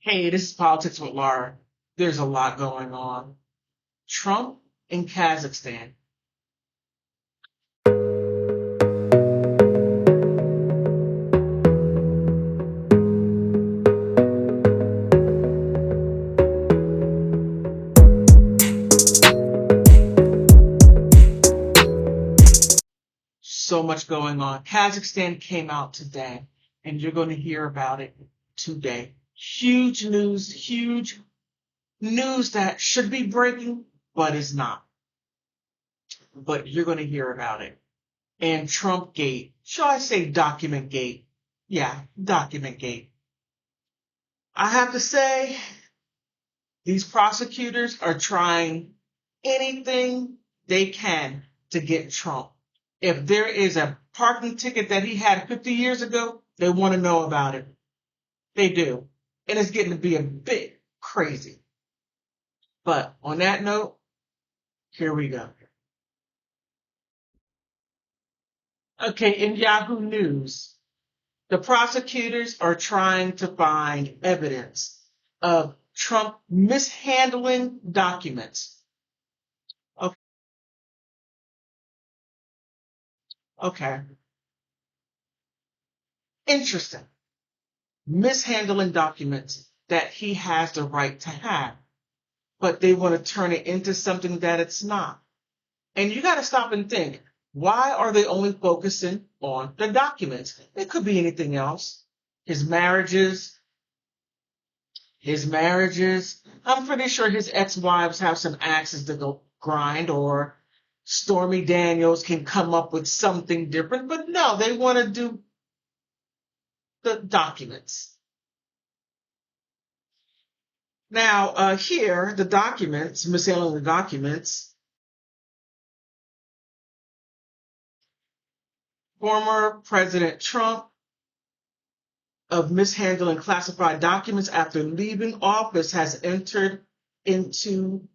Hey, this is Politics with Laura. There's a lot going on. Trump in Kazakhstan. So much going on. Kazakhstan came out today, and you're going to hear about it today. Huge news that should be breaking, but is not. But you're going to hear about it. And Trump Gate. Shall I say Document Gate? Yeah, Document Gate. I have to say, these prosecutors are trying anything they can to get Trump. If there is a parking ticket that he had 50 years ago, they want to know about it. They do. And it's getting to be a bit crazy. But on that note, here we go. Okay, in Yahoo News, the prosecutors are trying to find evidence of Trump mishandling documents. Okay. Interesting. Mishandling documents that he has the right to have, but they want to turn it into something that it's not. And you got to stop and think, why are they only focusing on the documents? It could be anything else. His marriages. I'm pretty sure his ex-wives have some axes to go grind, or Stormy Daniels can come up with something different. But no, they want to do the documents. Now, here, the documents, mishandling the documents, former President Trump of mishandling classified documents after leaving office has entered into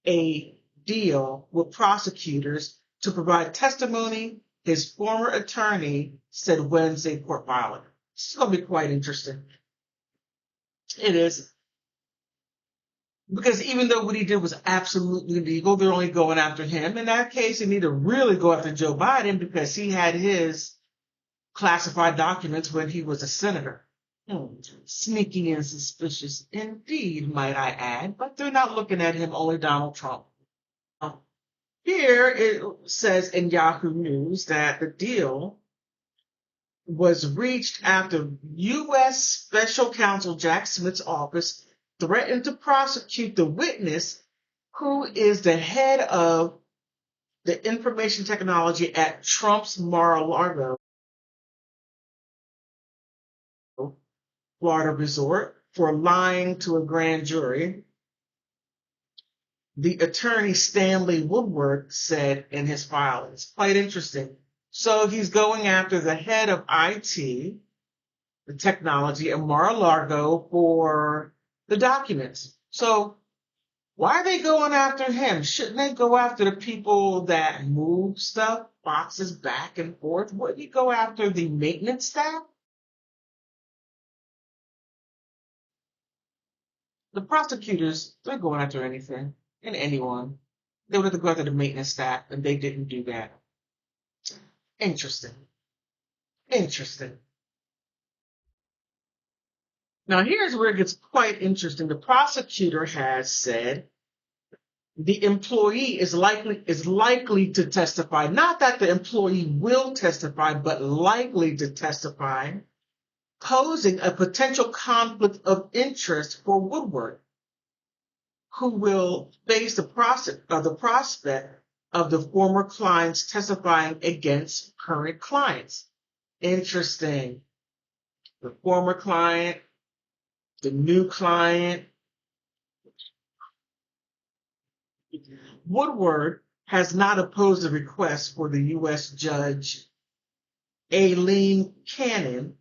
a deal with prosecutors to provide testimony, his former attorney said Wednesday court filing. This is going to be quite interesting. It is. Because even though what he did was absolutely legal, they're only going after him. In that case, they need to really go after Joe Biden because he had his classified documents when he was a senator. Sneaky and suspicious indeed, might I add, but they're not looking at him, only Donald Trump. Here it says in Yahoo News that the deal was reached after U.S. Special Counsel Jack Smith's office threatened to prosecute the witness who is the head of the information technology at Trump's Mar-a-Largo, Florida resort, for lying to a grand jury. The attorney Stanley Woodward said in his filings. Quite interesting. So he's going after the head of IT, the technology at Mar-a-Largo, for the documents. So why are they going after him? Shouldn't they go after the people that move stuff, boxes back and forth? Wouldn't you go after the maintenance staff? The prosecutors, they're going after anything and anyone. They would have to go after the maintenance staff, and they didn't do that. Interesting. Interesting. Now here's where it gets quite interesting. The prosecutor has said the employee is likely to testify. Not that the employee will testify, but likely to testify, posing a potential conflict of interest for Woodward, who will face the prospect of the former clients testifying against current clients. Interesting. The former client, the new client. Woodward has not opposed the request for the U.S. Judge Aileen Cannon,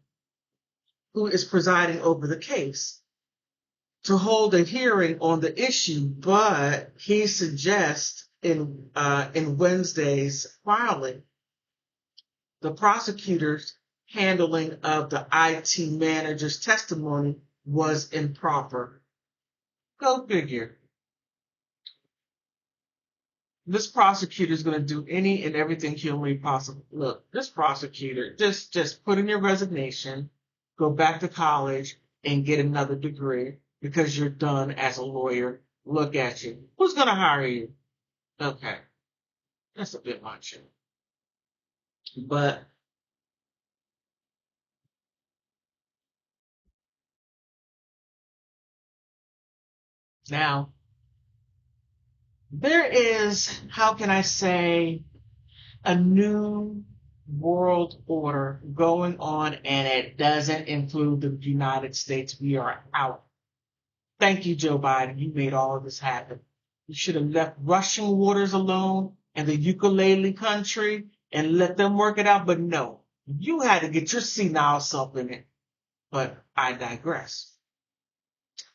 who is presiding over the case, to hold a hearing on the issue, but he suggests in Wednesday's filing, the prosecutor's handling of the IT manager's testimony was improper. Go figure. This prosecutor is going to do any and everything humanly possible. Look, this prosecutor, just put in your resignation, go back to college, and get another degree because you're done as a lawyer. Look at you. Who's going to hire you? Okay, that's a bit much. But now, there is, how can I say, a new world order going on, and it doesn't include the United States. We are out. Thank you, Joe Biden. You made all of this happen. You should have left Russian waters alone and the ukulele country and let them work it out. But no, you had to get your senile self in it. But I digress.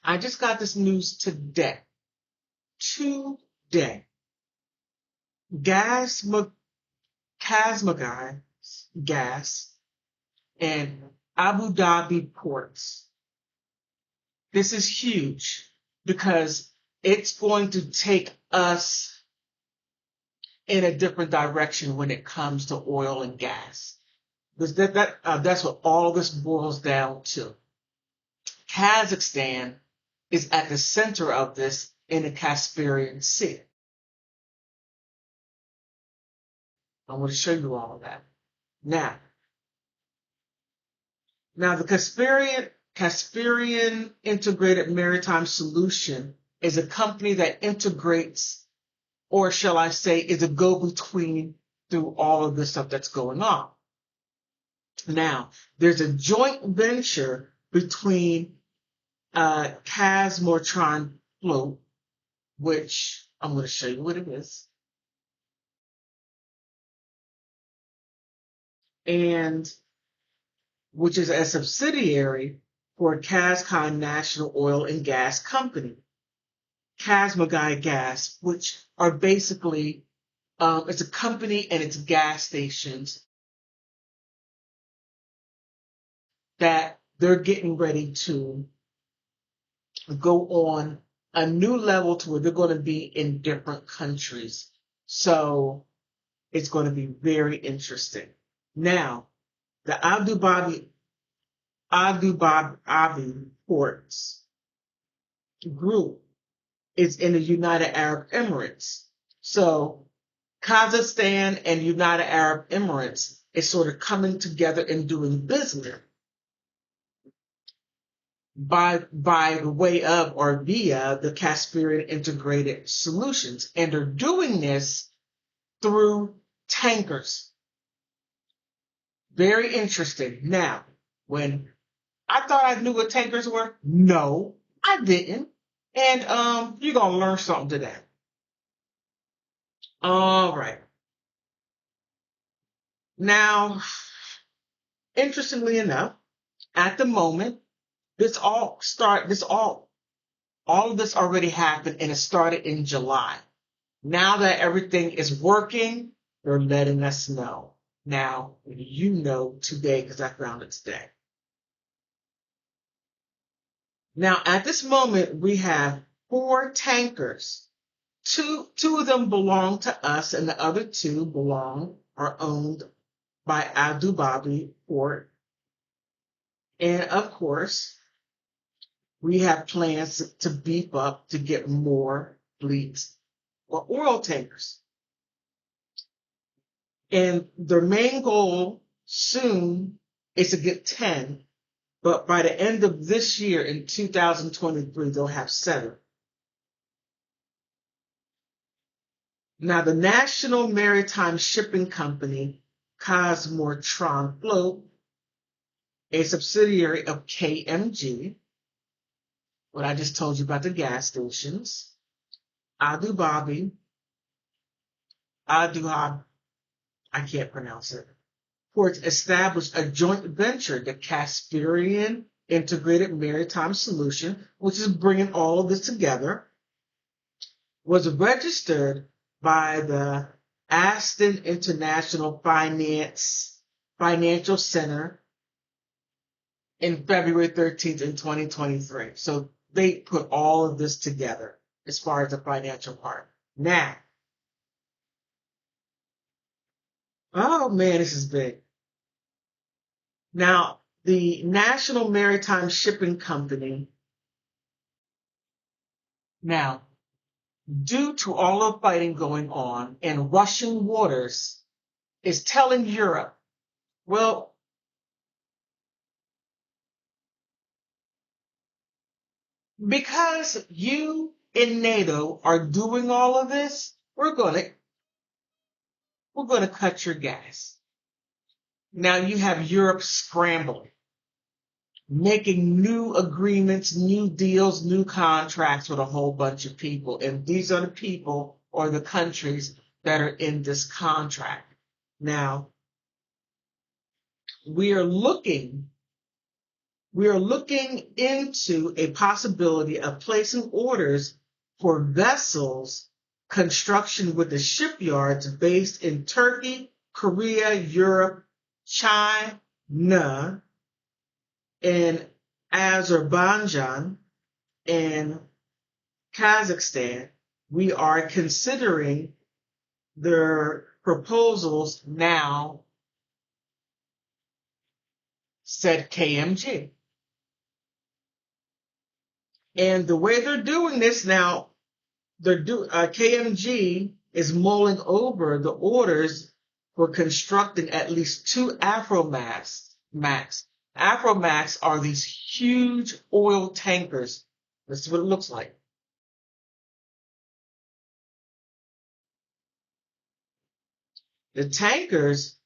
I just got this news today. Today. Casmagai gas and Abu Dhabi ports. This is huge because it's going to take us in a different direction when it comes to oil and gas. Because that's what all this boils down to. Kazakhstan is at the center of this in the Caspian Sea. I want to show you all of that. Now the Caspian Integrated Maritime Solution is a company that integrates, or shall I say, is a go-between through all of this stuff that's going on. Now, there's a joint venture between Casmortron Float, which I'm going to show you what it is, and which is a subsidiary for Kazakh National Oil and Gas Company, Kazmagai Gas, which are basically, it's a company and it's gas stations that they're getting ready to go on a new level to where they're going to be in different countries. So it's going to be very interesting. Now, the Abu Dhabi Ports Group is in the United Arab Emirates. So Kazakhstan and United Arab Emirates is sort of coming together and doing business by way of or via the Caspian Integrated Solutions. And they're doing this through tankers. Very interesting. Now, when I thought I knew what tankers were, no, I didn't. And you're gonna learn something today. All right. Now, interestingly enough, at the moment, all of this already happened and it started in July. Now that everything is working, they're letting us know. Now, you know today because I found it today. Now, at this moment, we have 4 tankers. Two of them belong to us, and the other 2 are owned by Abu Dhabi Port. And of course, we have plans to beef up to get more fleets or oil tankers. And their main goal soon is to get 10, but by the end of this year in 2023, they'll have 7. Now, the National Maritime Shipping Company, Casmortron Float, a subsidiary of KMG, what I just told you about the gas stations, Abu Dhabi, I can't pronounce it, Ports established a joint venture, the Caspian Integrated Maritime Solution, which is bringing all of this together, was registered by the Aston International Financial Center in February 13th in 2023. So they put all of this together as far as the financial part. Now, oh man, this is big. Now, the National Maritime Shipping Company, now, due to all the fighting going on in Russian waters, is telling Europe, well, because you in NATO are doing all of this, we're gonna cut your gas. Now you have Europe scrambling, making new agreements, new deals, new contracts with a whole bunch of people. And these are the people or the countries that are in this contract. Now, we are looking into a possibility of placing orders for vessels construction with the shipyards based in Turkey, Korea, Europe, China, and Azerbaijan, and Kazakhstan. We are considering their proposals now, said KMG. And the way they're doing this now, KMG is mulling over the orders for constructing at least 2 Afromax. Afromax are these huge oil tankers. This is what it looks like. The tankers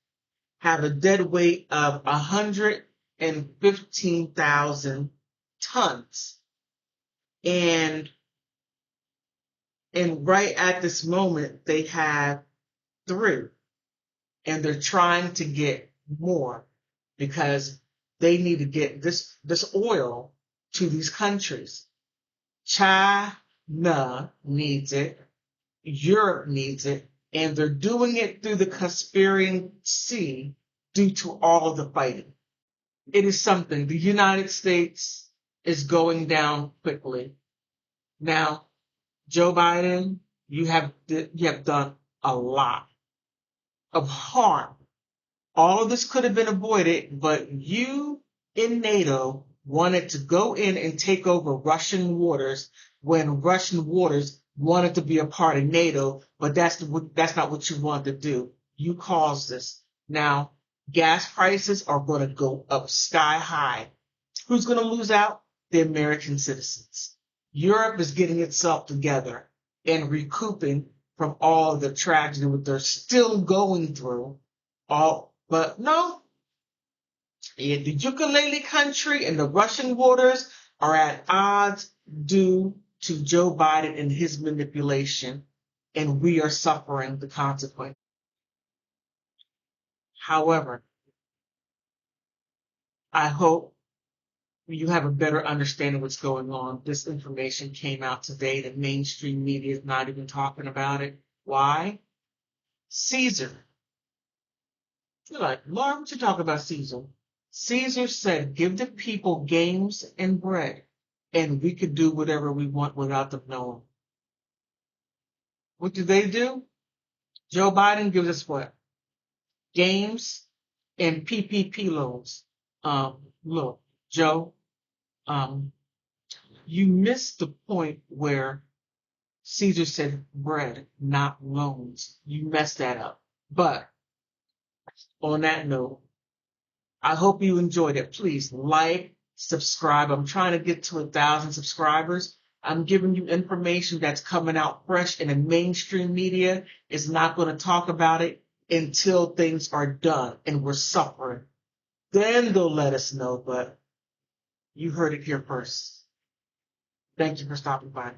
have a dead weight of 115,000 tons. And right at this moment, they have 3. And they're trying to get more because they need to get this oil to these countries. China needs it. Europe needs it. And they're doing it through the Caspian Sea due to all of the fighting. It is something. The United States is going down quickly. Now, Joe Biden, you have done a lot of harm. All of this could have been avoided, but you in NATO wanted to go in and take over Russian waters when Russian waters wanted to be a part of NATO, but that's not what you wanted to do. You caused this. Now, gas prices are going to go up sky high. Who's going to lose out? The American citizens. Europe is getting itself together and recouping from all the tragedy that they're still going through. But no, the ukulele country and the Russian waters are at odds due to Joe Biden and his manipulation, and we are suffering the consequence. However, I hope you have a better understanding of what's going on. This information came out today. The mainstream media is not even talking about it. Why? Caesar. You're like, Laura, what you talking about Caesar? Caesar said, give the people games and bread, and we could do whatever we want without them knowing. What do? Joe Biden gives us what? Games and PPP loans. Look, Joe, you missed the point where Caesar said bread, not loans. You messed that up. But on that note, I hope you enjoyed it. Please like, subscribe. I'm trying to get to 1,000 subscribers. I'm giving you information that's coming out fresh, and the mainstream media is not going to talk about it until things are done and we're suffering. Then they'll let us know, but you heard it here first. Thank you for stopping by.